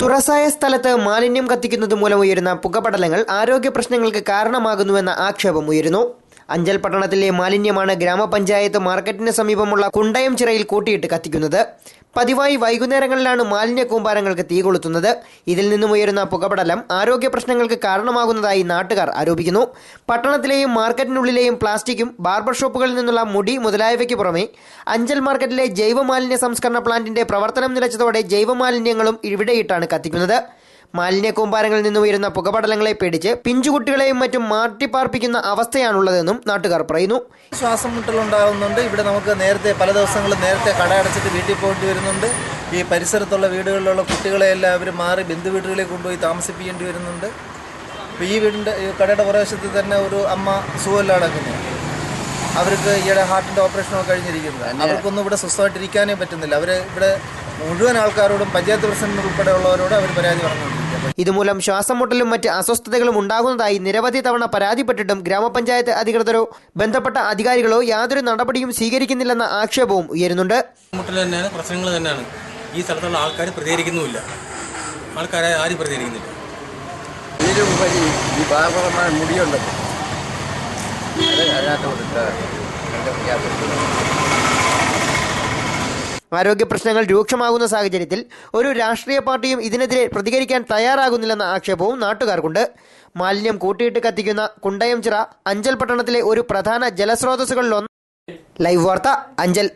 തുറസായ സ്ഥലത്ത് മാലിന്യം കത്തിക്കുന്നത് മൂലം ഉയരുന്ന പുകപടലങ്ങൾ ആരോഗ്യ പ്രശ്നങ്ങൾക്ക് കാരണമാകുന്നുവെന്ന ആക്ഷേപം ഉയരുന്നു. അഞ്ചൽ പട്ടണത്തിലെ മാലിന്യമാണ് ഗ്രാമപഞ്ചായത്ത് മാർക്കറ്റിന് സമീപമുള്ള കുണ്ടയംചിറയിൽ കൂട്ടിയിട്ട് കത്തിക്കുന്നത്. പതിവായി വൈകുന്നേരങ്ങളിലാണ് മാലിന്യ കൂമ്പാരങ്ങൾക്ക് തീ കൊളുത്തുന്നത്. ഇതിൽ നിന്നും ഉയരുന്ന പുകപടലം ആരോഗ്യ പ്രശ്നങ്ങൾക്ക് കാരണമാകുന്നതായി നാട്ടുകാർ ആരോപിക്കുന്നു. പട്ടണത്തിലെയും മാർക്കറ്റിനുള്ളിലെയും പ്ലാസ്റ്റിക്കും ബാർബർ ഷോപ്പുകളിൽ നിന്നുള്ള മുടി മുതലായവയ്ക്ക് പുറമെ അഞ്ചൽ മാർക്കറ്റിലെ ജൈവമാലിന്യ സംസ്കരണ പ്ലാന്റിന്റെ പ്രവർത്തനം നിലച്ചതോടെ ജൈവമാലിന്യങ്ങളും ഇവിടെയിട്ടാണ് കത്തിക്കുന്നത്. മാലിന്യ കൂമ്പാരങ്ങളിൽ നിന്ന് ഉയരുന്ന പുകപടലങ്ങളെ പേടിച്ച് പിഞ്ചുകുട്ടികളെയും മറ്റും മാറ്റിപ്പാർപ്പിക്കുന്ന അവസ്ഥയാണുള്ളതെന്നും നാട്ടുകാർ പറയുന്നു. ശ്വാസം മുട്ടലുണ്ടാകുന്നുണ്ട്. ഇവിടെ നമുക്ക് പല ദിവസങ്ങളും നേരത്തെ കട അടച്ചിട്ട് വീട്ടിൽ പോകേണ്ടി വരുന്നുണ്ട്. ഈ പരിസരത്തുള്ള വീടുകളിലുള്ള കുട്ടികളെ എല്ലാവരും മാറി ബന്ധു വീടുകളിൽ കൊണ്ടുപോയി താമസിപ്പിക്കേണ്ടി വരുന്നുണ്ട്. അപ്പോൾ ഈ കടയുടെ പുറവശത്ത് തന്നെ ഒരു അമ്മ സുഖമില്ലാതെ കിടക്കുന്നു. അവർക്ക് ഈയിടെ ഹാർട്ടിൻ്റെ ഓപ്പറേഷനൊക്കെ കഴിഞ്ഞിരിക്കുന്നത്. അവർക്കൊന്നും ഇവിടെ സ്വസ്ഥമായിട്ടിരിക്കാനേ പറ്റുന്നില്ല. ഇവിടെ മുഴുവൻ ആൾക്കാരോടും പഞ്ചായത്ത് പ്രസിഡന്റ് ഉൾപ്പെടെയുള്ളവരോട് അവർ പരാതി പറഞ്ഞുകൊണ്ടിരിക്കുക. ഇതുമൂലം ശ്വാസം മുട്ടലും മറ്റ് അസ്വസ്ഥതകളും ഉണ്ടാകുന്നതായി നിരവധി തവണ പരാതിപ്പെട്ടിട്ടും ഗ്രാമപഞ്ചായത്ത് അധികൃതരോ ബന്ധപ്പെട്ട അധികാരികളോ യാതൊരു നടപടിയും സ്വീകരിക്കുന്നില്ലെന്ന ആക്ഷേപവും ഉയരുന്നുണ്ട്. പ്രശ്നങ്ങൾ തന്നെയാണ്. ഈ സ്ഥലത്തുള്ള ആൾക്കാർ പ്രതികരിക്കുന്നുമില്ല. ആൾക്കാരെ ആരും പ്രതികരിക്കുന്നില്ല. മുടിയുണ്ടല്ലോ ആരോഗ്യ പ്രശ്നങ്ങൾ രൂക്ഷമാകുന്ന സാഹചര്യത്തിൽ ഒരു രാഷ്ട്രീയ പാർട്ടിയും ഇതിനെതിരെ പ്രതികരിക്കാൻ തയ്യാറാകുന്നില്ലെന്ന ആക്ഷേപവും നാട്ടുകാർക്കുണ്ട്. മാലിന്യം കൂട്ടിയിട്ട് കത്തിക്കുന്ന കുണ്ടയംചിറ അഞ്ചൽ പട്ടണത്തിലെ ഒരു പ്രധാന ജലസ്രോതസ്സുകളിലൊന്ന്. ലൈവ് വാർത്ത, അഞ്ചൽ.